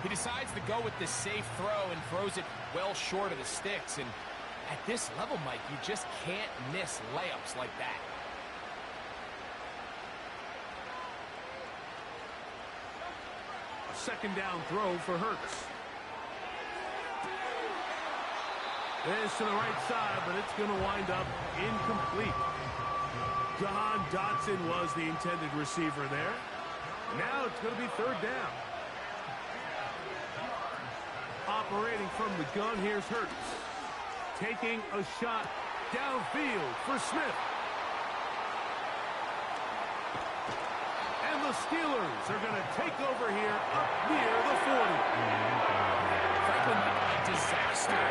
He decides to go with the safe throw and throws it well short of the sticks. And at this level, Mike, you just can't miss layups like that. A second down throw for Hurts. This to the right side, but it's going to wind up incomplete. Jahan Dotson was the intended receiver there. Now it's going to be third down. Operating from the gun, here's Hurts. Taking a shot downfield for Smith. And the Steelers are going to take over here up near the 40. Frankly, Mike, a disaster